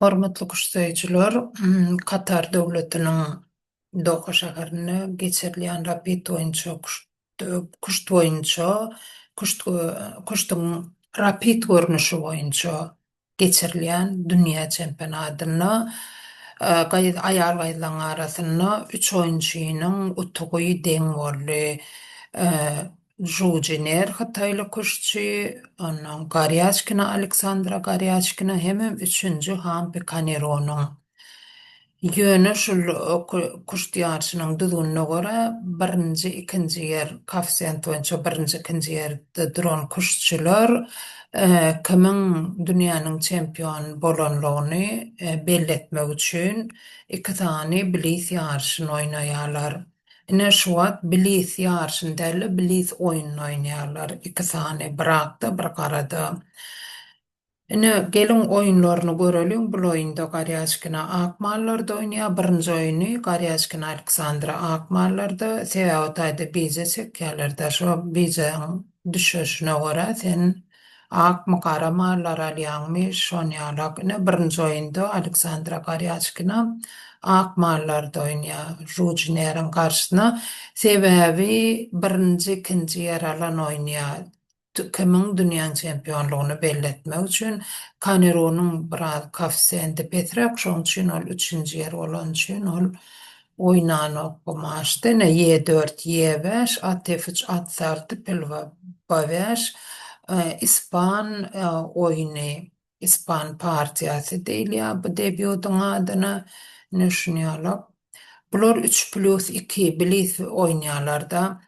Hormatly guşdaýjylar, Katar döwletiniň Doha şäherinde geçirilýän rapid oýunçy kuşt boýunça kuştyň rapid görnüşi boýunça geçirilýän dünýä çempionatyna aýal gaýlaryň arasynda 3 oýunçynyň utugy deň boldy. Жужинер Hataylı kuşçu, ondan Garyaçkina Aleksandra Garyaçkina hemem üçüncü Hampi Kaneronun. Ýöne şol kuşty ýarşynyň düzgünine görä birinji, ikinji ýer koeffisient boýunça birinji, ikinji ýerde duran kuşçular kimin dünýäniň çempion bolanlygyny belli etmek üçin iki tany bilis ýarşyny oýnaýarlar. Ine şu wagt bilis ýarşyny däl, bilis oýunyny oýnaýarlar. Iki tany bir akda, bir garada. Ine gelin oýunlaryny görelim. Bu oýunda Garyaçkina akmallarda oýnaýar. Birinji oýuny Garyaçkina Aleksandra akmallarda, sebäbi taýda bize çekýärler. Şo bizeň düşüşine görä sen akmy gara mallar alýanmy şonýarlar. Ine birinji oýunda Aleksandra Garyaçkina akmallarda oýnaýar. Rujneriň garşyna sebäbi birinji, ikinji ýer alan oýnaýar. Kimin dünýä çempionlugyny belli etmek üçin Kaneronun biraz koeffisienti petrak, şoň üçin ol 3-nji ýer bolan üçin ol oýnanyp bolmaşdy. Y4, Y5, at-F3, at-6, pilwa baweş, ispan oýuny, ispan partiýasy diýilýär bu debiutyň adyna. Düşünýärler. Bular 3+2 bilis oýnaýarlar-da.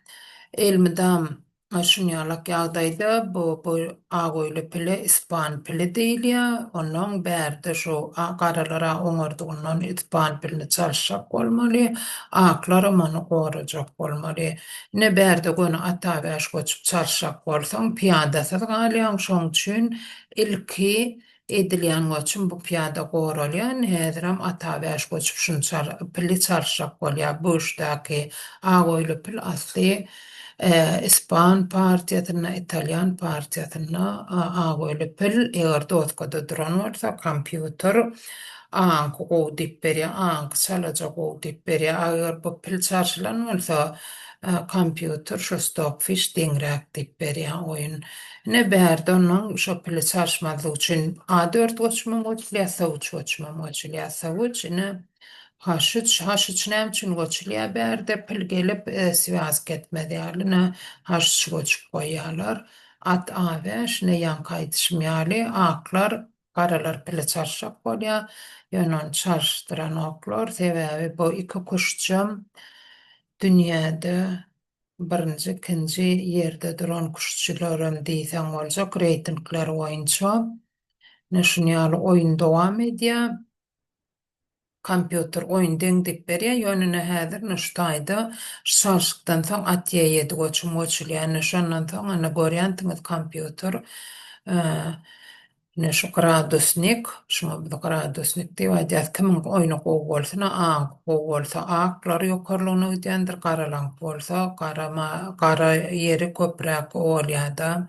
Elmydam şunýalak ýagdaýda bu agoýly pili ispan pili diýilýär. Onuň bärde şu garalara oňardygyndan ispan pilini çalşak bolmaly, aklara many gorajak bolmaly. Ne bärde göni ata-bäş goçup çalşak bolsaň piýadasyz galýan, şoň üçin ilki edilýän goçun bu piýada goralýan. Häziram ata-bäş goçup şunu pili çalşak bolýar. Bu işdäki agoýly pil asly ispan partiýasyna, italyan partiýasyna agoýly pil eger doskada duran bolsa kompýuter anky gowy dip berýär, anky çalajak gowy dip berýär. Eger bu pil çalşylan bolsa kompýuter şu stopfiş deňrek dip berýär oýun. Ne bärde onuň şo pili çalşmadygy üçin A4 goçman goçulýar, S3 goçman goçulýar. S3 H3 näme üçin goçulýar bärde pil gelip swязка etmedýärline H3 goçup goýýarlar. At A5 ne ýanky aýdyşmaýaly, aklar garalar pili çalşak bolýar. Ýöne çalşdyran oklar sebäbi bu iki kuşçu dünýäde birinji, ikinji ýerde duran kuşçularym diýsem boljak reytingler boýunça. Düşünýärler oýun dowam edýär. Kompýuter oýun deň dip berýär. Ýöne häzir şu taýda çalşykdan soň at Y7 goçum goçulýar. Şondan soň ana görýäntiňiz kompýuter şu gradusnik, şuna bir gradusnik diýip aýdýar. Kimin oýuny gowy bolsa, gowy bolsa aklar ýokarlygyna gidýändir, garalank bolsa gara ýeri köpräk bolýar-da.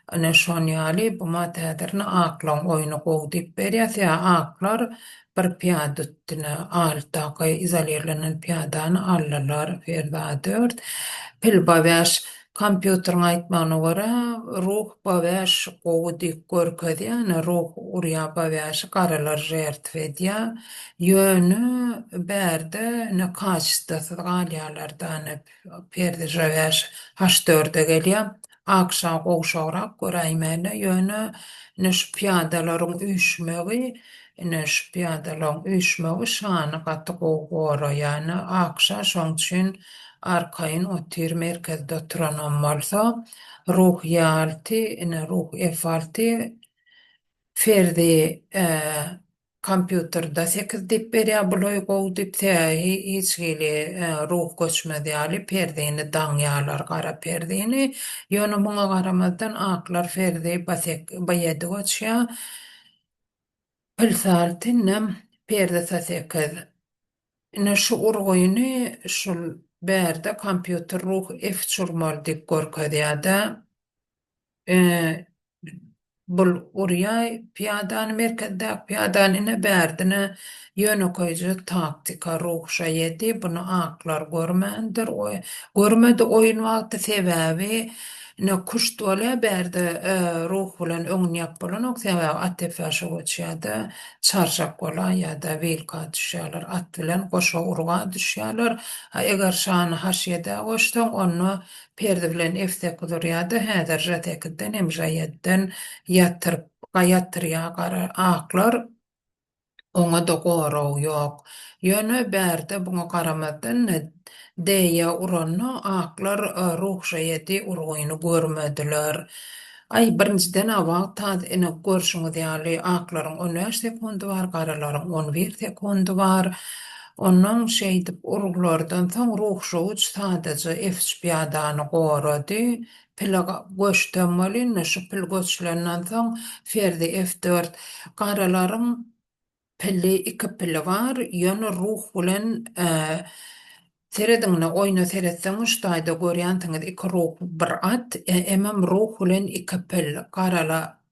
Ana şonýaly bu täzirni aklaň oýuny gowy dip berýär. Aklar bir piýada üstüne altaky izolerlenen piýadany alýarlar. Ferda 4 pil baweş kompýuteriň aýtmagyna görä ruh baweş gowy dik görkezýär. Ruh urýa baweşi garalar jertw edýär. Ýöne bärde ne kaçdasyz galýarlar-da perde baweş H4'e gelýär. Akşam gowşagrak göräýmeli. Ýöne şu piýadalaryň üýşmegi şu piýadalaryň üýşmegi şany gaty gowy ýani akşa şoň üçin arkaýyn otyr merkezde oturan bolsa ruh ýalty, ruh F6 ferdi kompýuterda 8 dip berýär, buloy gowy dip hiç gili ruh göçmedýäli perdini daňýarlar, gara perdini. Ýöne muňa garamazdan aklar ferdi B7 göçýär. Pilsaltynam perde 8. Şu urgoýuny şol bärde kompýuter ruh F çurmaly dip görkezýär-de. bul urya piyadan merkezde piyadan ine berdine yönü koyucu taktika ruhşa yedi bunu aklar görmendir o görmedi oyun vakti sebebi ne kuş dole berdi ruh bilen öňüňep bolan ok sebebi at tefaşy geçýärdi çarşak bolan ya da wilka düşýärler at bilen goşa urga düşýärler eger şany haşyede goşsaň onu perde bilen eftek durýardy häzir jatekden hem jaýetden yatırıp gayatırya gara aklar ona da gorow yok. Yönü berde buna garamadan deýe uranna aklar ruhşa yedi urgoyunu görmediler. Ay birinciden awak tad ene görşüňiz ýaly aklaryň 13 sekundy bar, garalaryň 11 sekundy bar. Ondan şey dip uruglardan soň ruhşa uç sadece F-spiýadany gorady. Pilaga göçtemeli, şu pil göçlerinden soň Ferdi F4 garalaryň pili iki pili var. Ýöne ruh bilen serediňne oýna seretseň ştaýda görýäntiňiz iki ruh bir at, emem ruh bilen iki pil.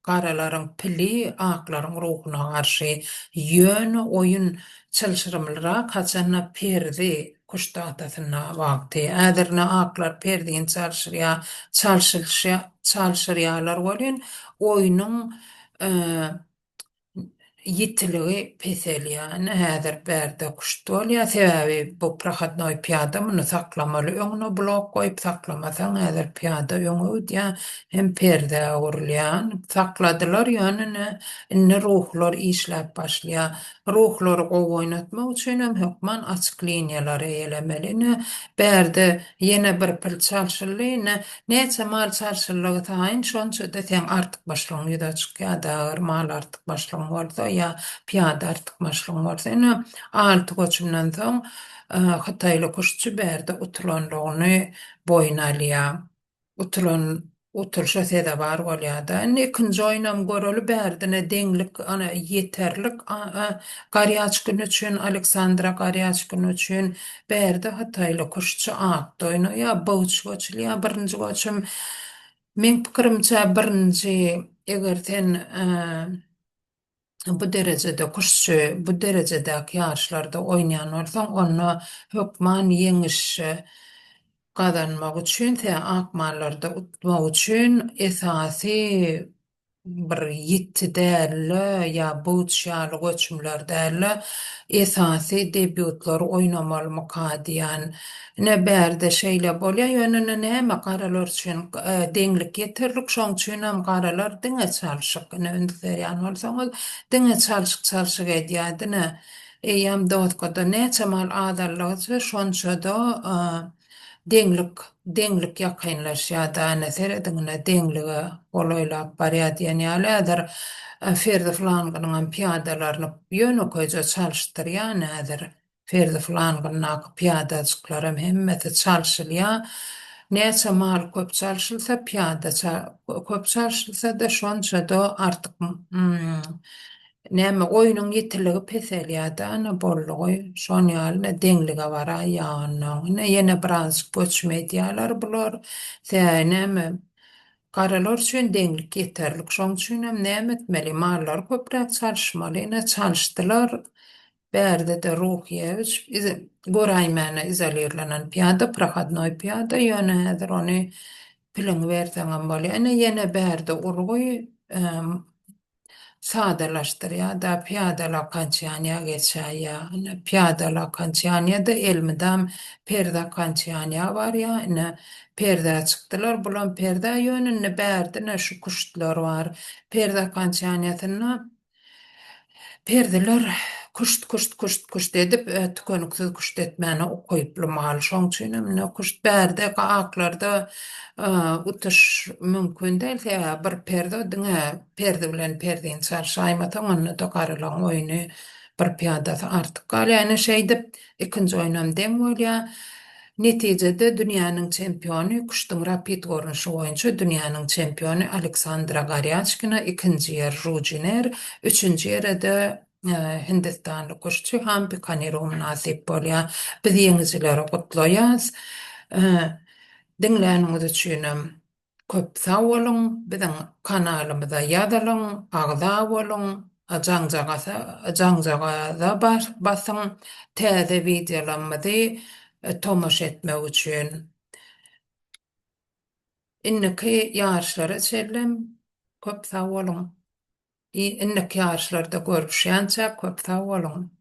Garalaryň pili aklaryň ruhuna garşy ýöne oýun çylşyrymlyrak haçanna perdi kuştatasyna wagty. Ädirne aklar perdiň çalşyrýarlar bolen oýunyň yitiligi peselýän häzir berde kuşdolýa sebebi bu prohodnoý piyada muny saklamaly öňüne blok goýup saklamasaň häzir piyada öňü ödýä hem perde agurlýan sakladylar ýöne inne ruhlar işläp başlaýar ruhlar gowy üçin hem hökman açyk liniýalar eýlemelini berde ýene bir pil çalşylyny neçe mal çalşylygy taýyn şonça da sen artyk başlaň ýa-da çykýar mal artyk başlaň bolsa ya piyada artyk başlaň bolsa ene alty goçumdan soň Hataýly kuşçu berde utulanlygyny boyuna alýar. Oturşa seda bar bolýar-da. Ikinji oýnam göreli berdine deňlik ana yeterlik garyaçkyn üçin Aleksandra garyaçkyn üçin berde Hataýly kuşçu at oýnaýar, bowç goçulýar birinji goçum. Men pikirimçe birinji eger sen bu derecede kuşçu, bu derecedeki yarışlarda oynayan olsan onu hökman yeňiş kazanmak üçin te akmallarda utmak üçin esasy bir ýitdi däl ya buçýaly göçümler däl esasy debiutlar oýnamaly mukadiýan ne berde şeýle bolýar ýönüne näme garalar üçin deňlik ýeterlik şoň üçin hem garalar diňe çalşyk ne ünderýän bolsaňyz diňe çalşyk edýärdi ne eýem dowtkada näçe mal adallygy şonça da deňlik ýakynlaşýar-da näserediňne deňligi golaýlap barýar diýen ýalydyr. Ferdi Flanganyň piyadalaryny ýöne koýja çalşdyrýar nädir. Ferdi Flanganyň piyadajyklaram hemmeti çalşylýar. Näçe mal köp çalşylsa piyada köp çalşylsa da şonça da artyk näme oýunyň ýetiligi peselýär-de ana bollugy şon ýaly deňlige bara ýanyň ýene biraz göçme edýärler bular. Näme garalar üçin deňlik ýeterlik şoň üçin hem näme etmeli mallar köpräk çalşmaly ene çalşdylar. Berde de ruh ýewç goraýmana izolerlenen piyada prohodnoý piyada ýöne häzir ony pilin berseňem bolýar. Ene ýene berde urguy sadalaşdyrýar-da piyadala kançýanya geçýär. Piyadala kançýanyada elmidam perde kançýanya bar ýa perde çykdylar. Bulan perde ýönüne berdine şu kuştlar bar. Perde kançýanyasyna perdeler kuşt edip tükönüksiz kuşt etmäni okoýuplymaly. Şoň üçin hem kuşt berde aklarda utuş mümkin däl. Bir perde diňe perde bilen perdeň çalşaýmasa onu da garalan oýny bir piyadasy artyk galýar. Ene şeý dip ikinji oýnam deň bolýar. Netijede dünýäniň çempiony kuştyň rapid görnüşi boýunça dünýäniň çempiony Aleksandra Garyaçkina, ikinji ýer Rujiner, üçünji ýerde Hindistanly kuşçu Hampi Kanerov nasip bolýar. Biz ýeňijileri gutlaýas. Dinläniňiz üçin köp sağ olun. Bizden kanalımıza yazılın, agza olun. Ajaňjaga da basın. Täze videolarymyzy tomaş etmek üçin. Inniki ýaşlara çellem, köp sağ olun. Inniki ýaşlarda görüşýänçä köp sağ olun.